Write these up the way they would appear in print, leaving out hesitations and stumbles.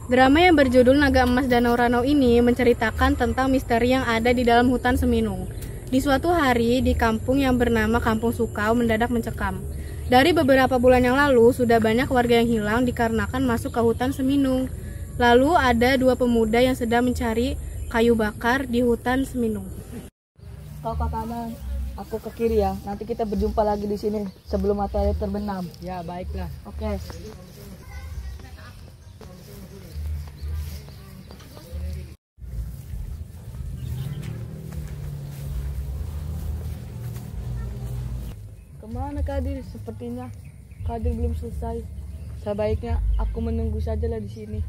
Drama yang berjudul Naga Emas Danau Ranau ini menceritakan tentang misteri yang ada di dalam hutan Seminung. Di suatu hari, di kampung yang bernama Kampung Sukau mendadak mencekam. Dari beberapa bulan yang lalu, sudah banyak warga yang hilang dikarenakan masuk ke hutan Seminung. Lalu ada dua pemuda yang sedang mencari kayu bakar di hutan Seminung. Kau ke kanan, aku ke kiri ya. Nanti kita berjumpa lagi di sini sebelum matahari terbenam. Ya, baiklah. Oke. Kemana Kadir? Sepertinya Kadir belum selesai. Sebaiknya aku menunggu sajalah di sini.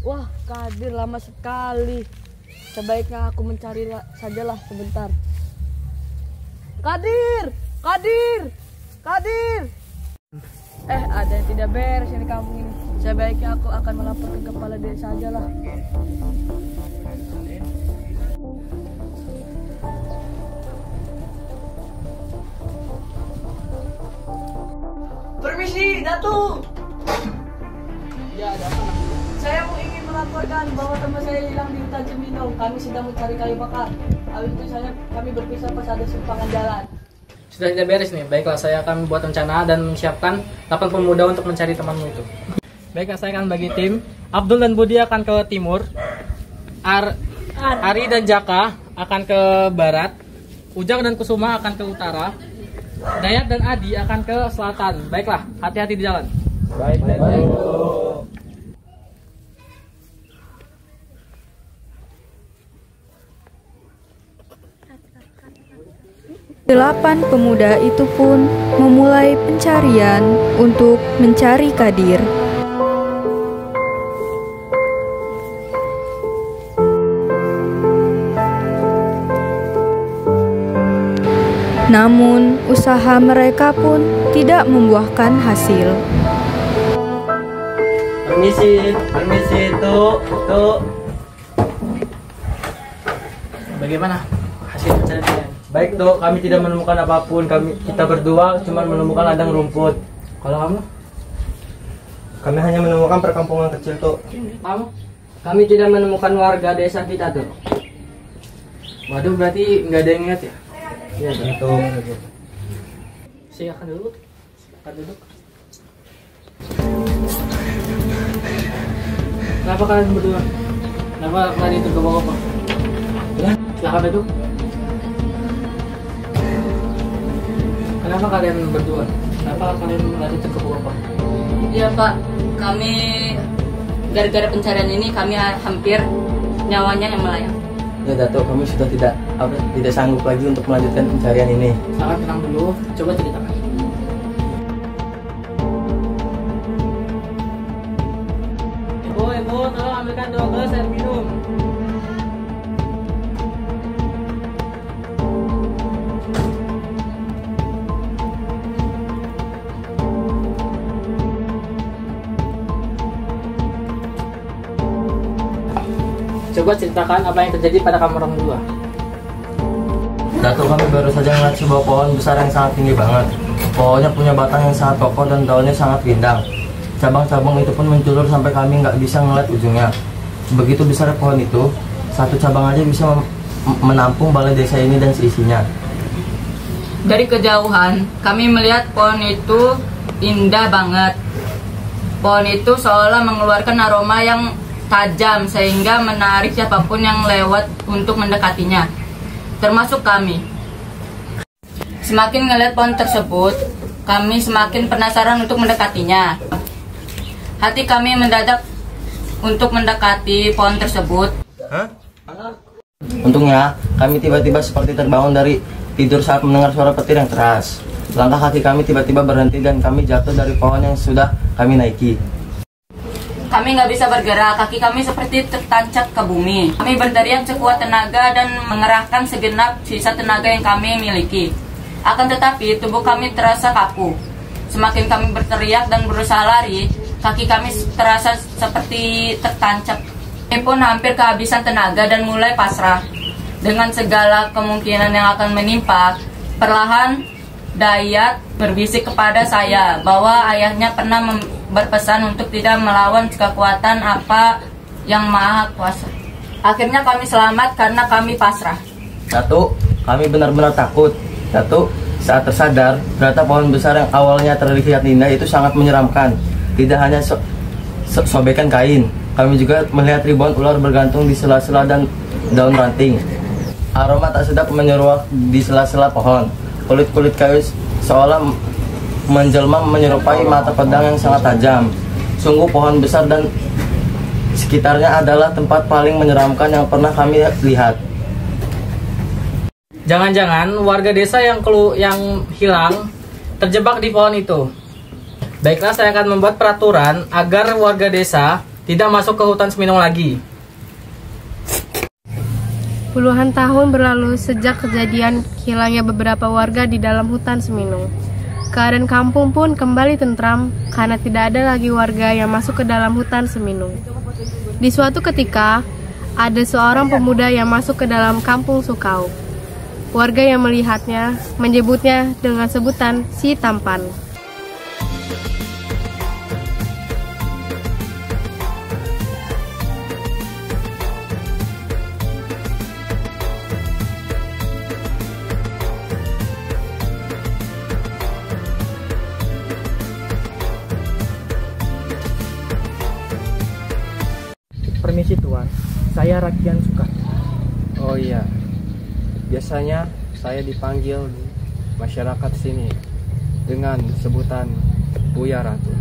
Wah, Kadir lama sekali. Sebaiknya aku mencari sajalah sebentar. Kadir! Kadir! Kadir! Ada yang tidak beres di kampung ini. Sebaiknya aku akan melaporkan kepala desa sajalah. Permisi, Datuk! Ya, ada apa? Saya ingin melaporkan bahwa teman saya hilang di hutan Seminung. Kami sedang mencari kayu bakar. Habis itu kami berpisah pas ada simpangan jalan. Sudah tidak beres nih. Baiklah, saya akan buat rencana dan menyiapkan 8 pemuda untuk mencari temanmu itu. Baiklah, saya akan bagi tim. Abdul dan Budi akan ke timur. Ari dan Jaka akan ke barat. Ujang dan Kusuma akan ke utara. Dayat dan Adi akan ke selatan. Baiklah, hati-hati di jalan. Baik. 8 pemuda itu pun memulai pencarian untuk mencari Kadir. Namun, usaha mereka pun tidak membuahkan hasil. Permisi, tuh. Bagaimana hasil pencarian kalian? Baik, Dok, kami tidak menemukan apapun. Kita berdua cuma menemukan ladang rumput. Kalau kamu? Kami hanya menemukan perkampungan kecil, Tuk. Kamu? Kami tidak menemukan warga desa kita tuh. Waduh, berarti nggak ada yang ingat ya? Iya, itu. Silakan dulu. Silakan duduk. Kenapa kalian berdua? Kenapa kalian itu ke bawah, Pak? Ya, silakan duduk. Kenapa kalian berdua? Kenapa kalian lari ke bawah, Pak? Iya Pak, kami gara-gara pencarian ini kami hampir nyawanya yang melayang. Ya, Datuk, kami sudah tidak sanggup lagi untuk melanjutkan pencarian ini. Sangat tenang dulu, coba ceritakan. Ibu, tolong ambilkan 2 gelas air minum. Coba ceritakan apa yang terjadi pada kamu orang berdua. Datuk, kami baru saja melihat sebuah pohon besar yang sangat tinggi banget. Pohonnya punya batang yang sangat kokoh dan daunnya sangat rindang. Cabang-cabang itu pun menjulur sampai kami nggak bisa ngeliat ujungnya. Begitu besar pohon itu, satu cabang aja bisa menampung balai desa ini dan seisinya. Dari kejauhan, kami melihat pohon itu indah banget. Pohon itu seolah mengeluarkan aroma yang tajam sehingga menarik siapapun yang lewat untuk mendekatinya, termasuk kami. Semakin melihat pohon tersebut, kami semakin penasaran untuk mendekatinya. Hati kami mendadak untuk mendekati pohon tersebut. Untungnya, kami tiba-tiba seperti terbangun dari tidur saat mendengar suara petir yang keras. Langkah kaki kami tiba-tiba berhenti dan kami jatuh dari pohon yang sudah kami naiki. Kami nggak bisa bergerak, kaki kami seperti tertancap ke bumi. Kami berteriak sekuat tenaga dan mengerahkan segenap sisa tenaga yang kami miliki. Akan tetapi, tubuh kami terasa kaku. Semakin kami berteriak dan berusaha lari, kaki kami terasa seperti tertancap. Kami pun hampir kehabisan tenaga dan mulai pasrah. Dengan segala kemungkinan yang akan menimpa, perlahan Dayat berbisik kepada saya bahwa ayahnya pernah berpesan untuk tidak melawan kekuatan apa yang maha kuasa. Akhirnya kami selamat karena kami pasrah. Satu, kami benar-benar takut. Satu, saat tersadar, ternyata pohon besar yang awalnya terlihat indah itu sangat menyeramkan. Tidak hanya sobekan kain, kami juga melihat ribuan ular bergantung di sela-sela dan daun ranting. Aroma tak sedap menyeruak di sela-sela pohon. Kulit-kulit kayu seolah menjelma menyerupai mata pedang yang sangat tajam. Sungguh pohon besar dan sekitarnya adalah tempat paling menyeramkan yang pernah kami lihat. Jangan-jangan warga desa yang hilang terjebak di pohon itu. Baiklah, saya akan membuat peraturan agar warga desa tidak masuk ke hutan Seminung lagi. Puluhan tahun berlalu sejak kejadian hilangnya beberapa warga di dalam hutan Seminung. Keadaan kampung pun kembali tentram karena tidak ada lagi warga yang masuk ke dalam hutan Seminung. Di suatu ketika, ada seorang pemuda yang masuk ke dalam kampung Sukau. Warga yang melihatnya menyebutnya dengan sebutan si tampan. Permisi Tuan, saya Rakian Suka. Oh iya, biasanya saya dipanggil di masyarakat sini dengan sebutan Buya Ratu.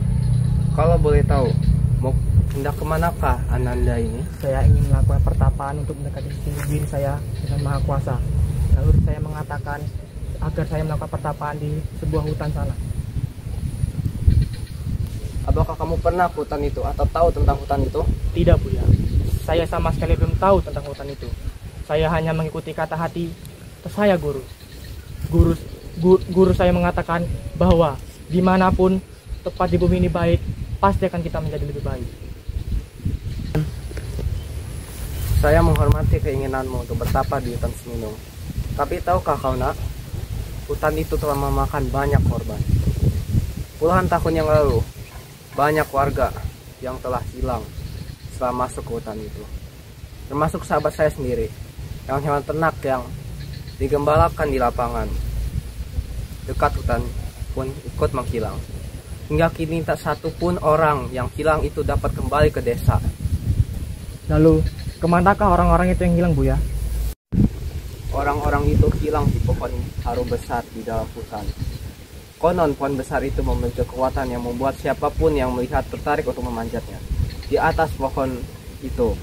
Kalau boleh tahu, mau hendak kemanakah Ananda ini? Saya ingin melakukan pertapaan untuk mendekati diri saya dengan Maha Kuasa. Lalu saya mengatakan agar saya melakukan pertapaan di sebuah hutan sana. Apakah kamu pernah ke hutan itu atau tahu tentang hutan itu? Tidak Buya, saya sama sekali belum tahu tentang hutan itu. Saya hanya mengikuti kata hati saya guru. Guru saya mengatakan bahwa dimanapun tepat di bumi ini baik, pasti akan kita menjadi lebih baik. Saya menghormati keinginanmu untuk bertapa di hutan Seminung. Tapi tahukah kau nak, hutan itu telah memakan banyak korban. Puluhan tahun yang lalu, banyak warga yang telah hilang setelah masuk ke hutan itu. Termasuk sahabat saya sendiri, yang hewan ternak yang digembalakan di lapangan dekat hutan pun ikut menghilang. Hingga kini tak satu pun orang yang hilang itu dapat kembali ke desa. Lalu, kemanakah orang-orang itu yang hilang Buya? Orang-orang itu hilang di pohon haru besar di dalam hutan. Konon pohon besar itu memiliki kekuatan yang membuat siapapun yang melihat tertarik untuk memanjatnya. Di atas pohon itu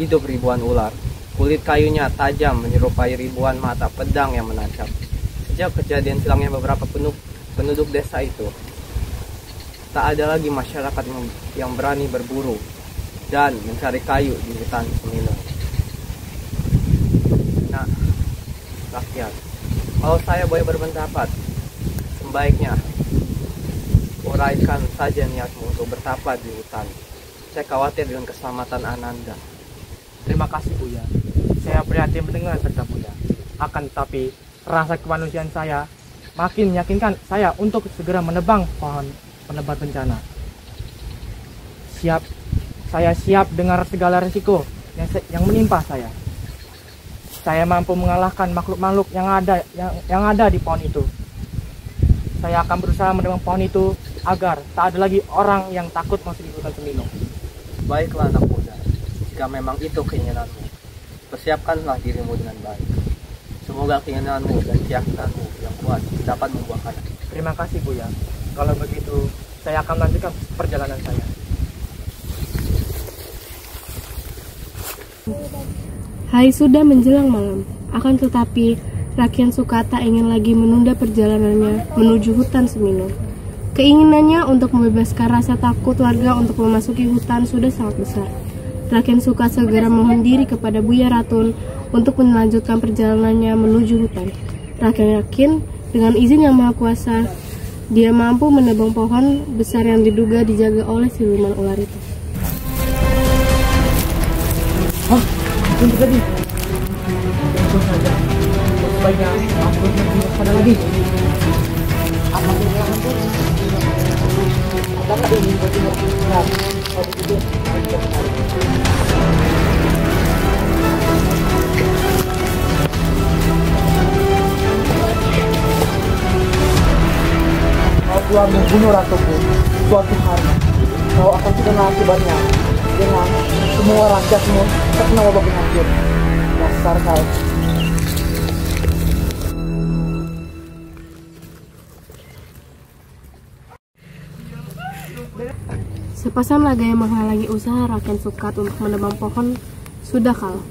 hidup ribuan ular. Kulit kayunya tajam menyerupai ribuan mata pedang yang menancap. Sejak kejadian hilangnya beberapa penduduk desa itu, tak ada lagi masyarakat yang berani berburu dan mencari kayu di hutan Seminung. Nah, rakyat, kalau saya boleh berpendapat, sebaiknya uraikan saja niatmu untuk bertapa di hutan. Saya khawatir dengan keselamatan Ananda. Terima kasih Buya. Saya prihatin mendengar cerita Buya. Akan tetapi rasa kemanusiaan saya makin meyakinkan saya untuk segera menebang pohon penebat bencana. Saya siap dengan segala risiko yang menimpa saya. Saya mampu mengalahkan makhluk-makhluk yang ada di pohon itu. Saya akan berusaha menebang pohon itu agar tak ada lagi orang yang takut masuk di hutan Seminung. Baiklah anak muda, jika memang itu keinginanmu, persiapkanlah dirimu dengan baik. Semoga keinginanmu dan keyakinanmu yang kuat dapat membuahkan. Terima kasih Buya. Kalau begitu, saya akan melanjutkan perjalanan saya. Hari sudah menjelang malam, akan tetapi Rakian Suka tak ingin lagi menunda perjalanannya menuju hutan Seminung. Keinginannya untuk membebaskan rasa takut warga untuk memasuki hutan sudah sangat besar. Rakian Suka segera mohon diri kepada Buya Ratun untuk melanjutkan perjalanannya menuju hutan. Rakian yakin dengan izin yang Maha Kuasa, Dia mampu menebang pohon besar yang diduga dijaga oleh siluman ular itu. Untuk tadi. Tentu saja. Sebaiknya aku lebih waspada lagi. Apa kehilangan pun? Apakah ini benar? Kalau begitu, kita kembali. Kau telah membunuh ratuku. Suatu hari, kau akan terkena akibatnya. Dengan semua rakyatmu terkena wabah penyakit. Dasar kau. Sepasang naga yang menghalangi usaha Raken Sukat untuk menebang pohon sudah kalah.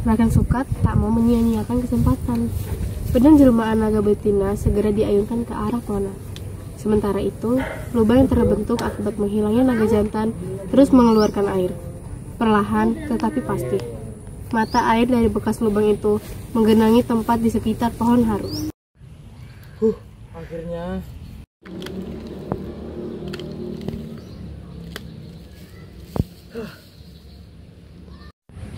Raken Sukat tak mau menyia-nyiakan kesempatan. Pedang jelmaan naga betina segera diayunkan ke arah Pona. Sementara itu, lubang yang terbentuk akibat menghilangnya naga jantan terus mengeluarkan air. Perlahan tetapi pasti, mata air dari bekas lubang itu menggenangi tempat di sekitar pohon haru. Akhirnya.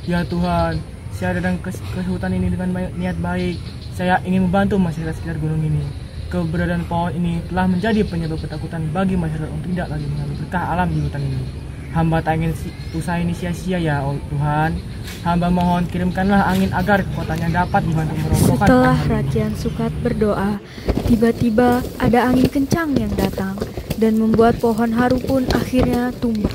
Ya Tuhan, saya datang ke hutan ini dengan niat baik. Saya ingin membantu masyarakat sekitar gunung ini. Keberadaan pohon ini telah menjadi penyebab ketakutan bagi masyarakat untuk tidak lagi mengambil berkah alam di hutan ini. Hamba tak ingin usaha ini sia-sia ya Tuhan. Hamba mohon kirimkanlah angin agar kekuatannya dapat dibantu merobohkan. Setelah Rakyat Sukat berdoa, tiba-tiba ada angin kencang yang datang dan membuat pohon haru pun akhirnya tumbang.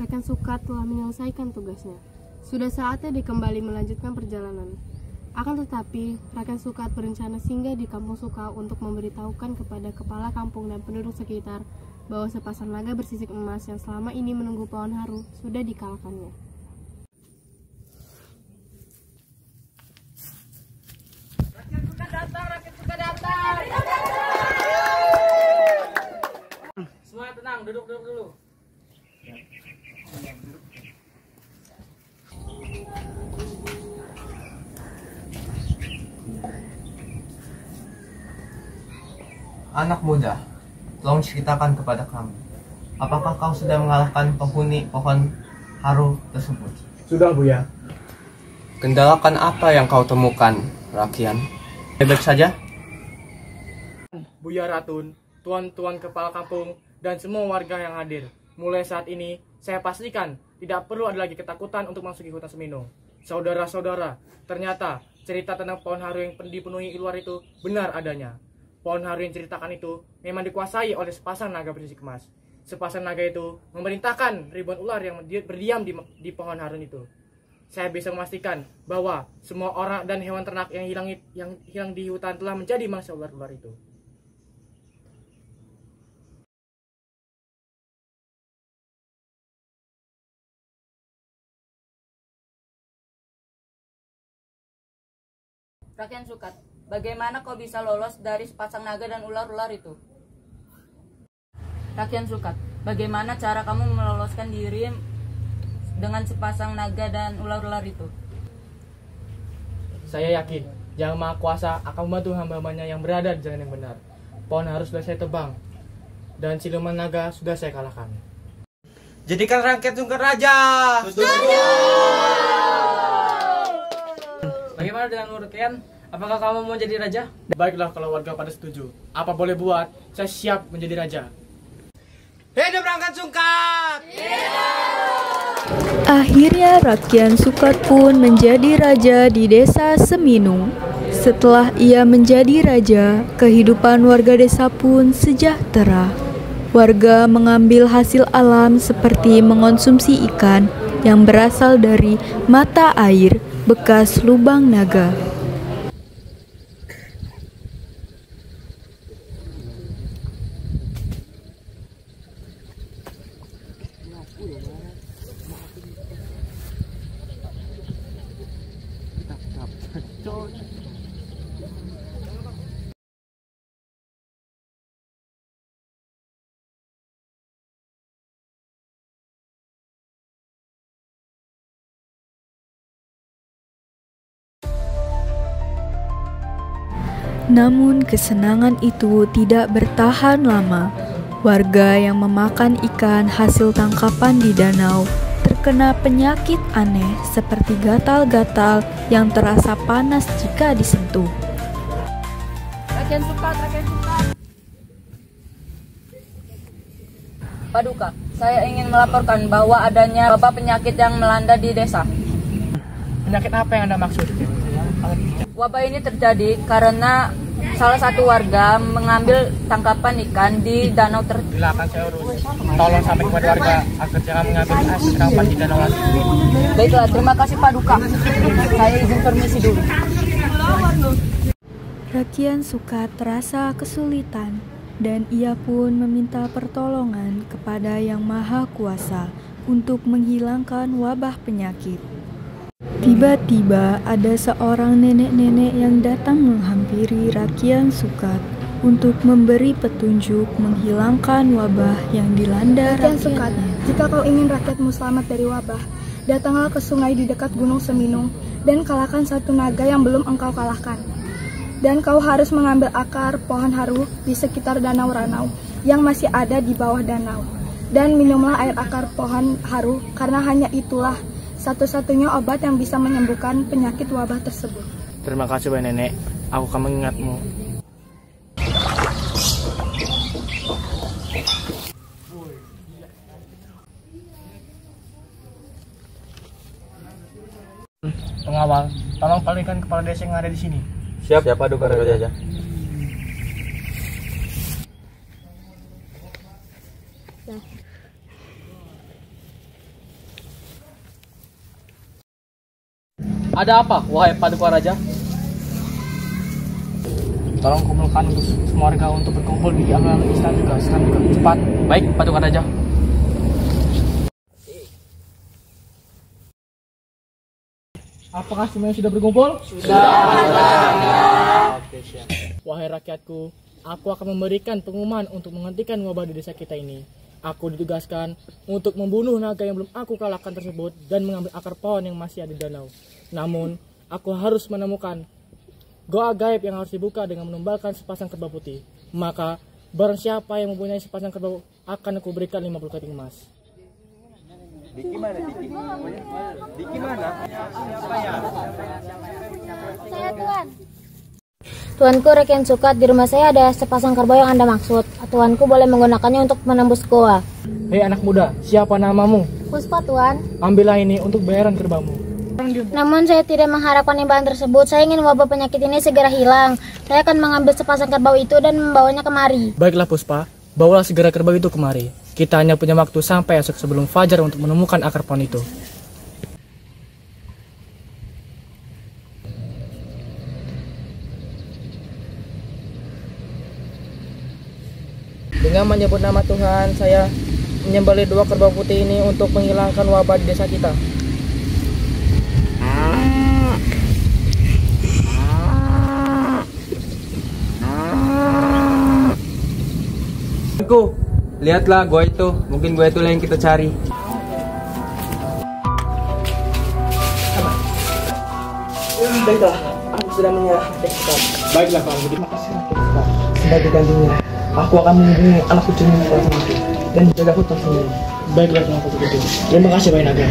Raken Sukat telah menyelesaikan tugasnya. Sudah saatnya dia kembali melanjutkan perjalanan. Akan tetapi, Raken Sukat berencana singgah di kampung Sukau untuk memberitahukan kepada kepala kampung dan penduduk sekitar bahwa sepasang naga bersisik emas yang selama ini menunggu pohon haru sudah dikalahkannya. Rakyat Sukat datang, Rakyat Sukat datang. Semuanya tenang, duduk dulu. Anak muda, tolong ceritakan kepada kami. Apakah kau sudah mengalahkan penghuni pohon haru tersebut? Sudah, Buya. Kendalakan apa yang kau temukan, Rakian? Baik saja? Buya Ratun, tuan-tuan kepala kampung, dan semua warga yang hadir. Mulai saat ini, saya pastikan tidak perlu ada lagi ketakutan untuk memasuki hutan Seminung. Saudara-saudara, ternyata cerita tentang pohon haru yang dipenuhi ular itu benar adanya. Pohon haru yang ceritakan itu memang dikuasai oleh sepasang naga bersisik emas. Sepasang naga itu memerintahkan ribuan ular yang berdiam di pohon haru itu. Saya bisa memastikan bahwa semua orang dan hewan ternak yang hilang di hutan telah menjadi mangsa ular-ular itu. Rakyat Sukat, bagaimana kau bisa lolos dari sepasang naga dan ular-ular itu? Rakyat Sukat, bagaimana cara kamu meloloskan diri dengan sepasang naga dan ular-ular itu? Saya yakin, Yang Maha Kuasa akan membantu hamba-hambanya yang berada di jalan yang benar. Pohon harus sudah saya tebang, dan siluman naga sudah saya kalahkan. Jadikan Rakyat Sukat raja. Bagaimana dengan Rakyat? Apakah kamu mau jadi raja? Baiklah kalau warga pada setuju. Apa boleh buat, saya siap menjadi raja. Hidup Rakyat Sukat! Akhirnya Rakyat Sukat pun menjadi raja di desa Seminung. Setelah ia menjadi raja, kehidupan warga desa pun sejahtera. Warga mengambil hasil alam seperti mengonsumsi ikan yang berasal dari mata air bekas lubang naga. Namun kesenangan itu tidak bertahan lama. Warga yang memakan ikan hasil tangkapan di danau terkena penyakit aneh seperti gatal-gatal yang terasa panas jika disentuh. Rakyat Sukat. Paduka, saya ingin melaporkan bahwa adanya wabah penyakit yang melanda di desa. Penyakit apa yang Anda maksud? Wabah ini terjadi karena salah satu warga mengambil tangkapan ikan di danau Silakan saya urus. Tolong sampai kepada warga agar jangan mengambil hasil tangkapan di danau lagi. Baiklah, terima kasih Paduka. Saya izin permisi dulu. Rakyat Sukat terasa kesulitan dan ia pun meminta pertolongan kepada Yang Maha Kuasa untuk menghilangkan wabah penyakit. Tiba-tiba ada seorang nenek-nenek yang datang menghampiri Rakyat Sukat untuk memberi petunjuk menghilangkan wabah yang dilanda Rakyat Sukat, rakyatnya. jika kau ingin rakyatmu selamat dari wabah, datanglah ke sungai di dekat Gunung Seminung dan kalahkan satu naga yang belum engkau kalahkan. Dan kau harus mengambil akar pohon haru di sekitar danau Ranau yang masih ada di bawah danau. Dan minumlah air akar pohon haru karena hanya itulah satu-satunya obat yang bisa menyembuhkan penyakit wabah tersebut. Terima kasih, Bapak Nenek. Aku akan mengingatmu. Pengawal, tolong palingkan kepala desa yang ada di sini. Siap ya Paduka Raja. Ada apa, wahai Paduka Raja? Tolong kumpulkan untuk semua warga untuk berkumpul di alun-alun istana juga. Sekarang juga. Cepat. Baik, Paduka Raja. Apakah semuanya sudah berkumpul? Sudah. Oke, siap. Wahai rakyatku, aku akan memberikan pengumuman untuk menghentikan wabah di desa kita ini. Aku ditugaskan untuk membunuh naga yang belum aku kalahkan tersebut dan mengambil akar pohon yang masih ada di danau. Namun, aku harus menemukan goa gaib yang harus dibuka dengan menumbalkan sepasang kerbau putih. Maka, barang siapa yang mempunyai sepasang kerbau akan aku berikan 50 keping emas. Diki mana? Saya Tuan. Tuanku, Rakyat Sukat, di rumah saya ada sepasang kerbau yang Anda maksud. Tuanku boleh menggunakannya untuk menembus goa. Hei anak muda, siapa namamu? Puspa, Tuan. Ambillah ini untuk bayaran kerbaumu. Namun saya tidak mengharapkan imbalan tersebut. Saya ingin wabah penyakit ini segera hilang. Saya akan mengambil sepasang kerbau itu dan membawanya kemari. Baiklah Puspa, bawalah segera kerbau itu kemari. Kita hanya punya waktu sampai esok sebelum fajar untuk menemukan akar pohon itu. Dengan menyebut nama Tuhan, saya menyembelih 2 kerbau putih ini untuk menghilangkan wabah di desa kita. Lihatlah gua itu, mungkin gua itu yang kita cari. Baiklah, aku sudah menyerah. Baiklah Pak, terima kasih. Sebagai gantinya, aku akan mengunjungi anak kucing yang itu dan menjaga hutan sendiri. Baiklah Tuan Putri Kucing. Terima kasih Pak Naga.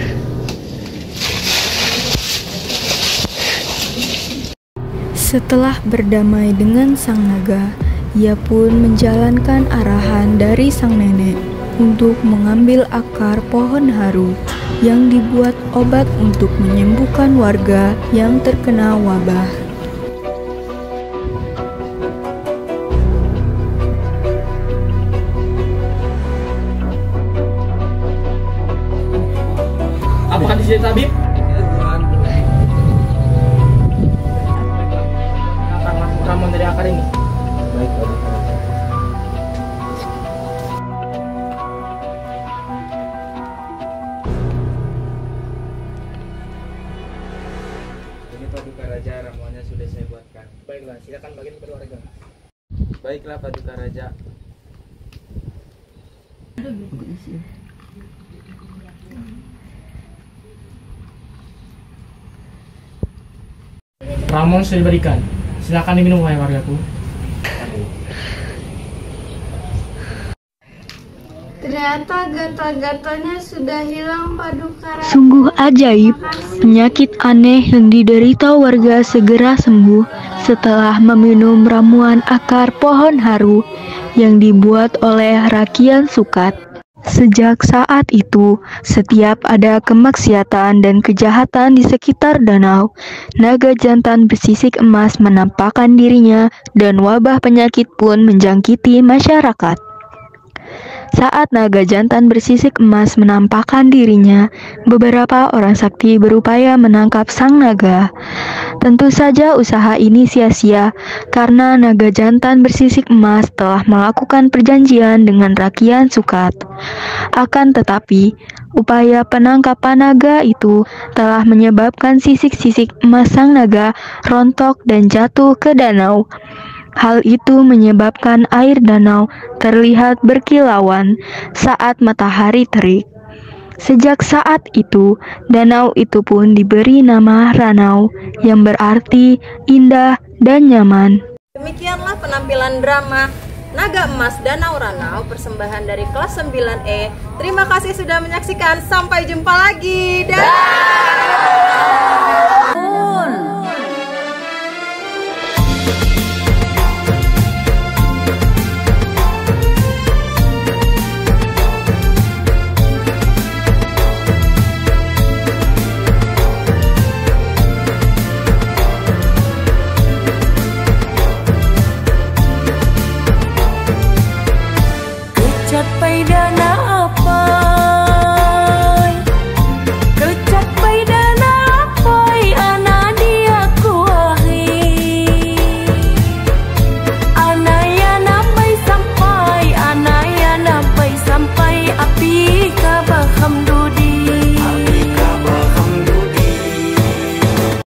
Setelah berdamai dengan sang naga, ia pun menjalankan arahan dari sang nenek untuk mengambil akar pohon haru yang dibuat obat untuk menyembuhkan warga yang terkena wabah. Apakah di sini tabib? Akan lakukan ramuan dari akar ini. Baik, Paduka Raja. Ini Paduka Raja ramuannya sudah saya buatkan. Baiklah, silakan bagi keluarga. Baiklah Paduka Raja. Ramuan sudah diberikan. Silakan diminum wahai wargaku. Ternyata gatal-gatalnya sudah hilang, Paduka Raja. Sungguh ajaib, penyakit aneh yang diderita warga segera sembuh setelah meminum ramuan akar pohon haru yang dibuat oleh Rakian Sukat. Sejak saat itu, setiap ada kemaksiatan dan kejahatan di sekitar danau, naga jantan bersisik emas menampakkan dirinya dan wabah penyakit pun menjangkiti masyarakat. Saat naga jantan bersisik emas menampakkan dirinya, beberapa orang sakti berupaya menangkap sang naga. Tentu saja usaha ini sia-sia karena naga jantan bersisik emas telah melakukan perjanjian dengan Rakian Sukat. Akan tetapi, upaya penangkapan naga itu telah menyebabkan sisik-sisik emas sang naga rontok dan jatuh ke danau. Hal itu menyebabkan air danau terlihat berkilauan saat matahari terik. Sejak saat itu, danau itu pun diberi nama Ranau, yang berarti indah dan nyaman. Demikianlah penampilan drama Naga Emas Danau Ranau, persembahan dari kelas 9E. Terima kasih sudah menyaksikan. Sampai jumpa lagi. Dah.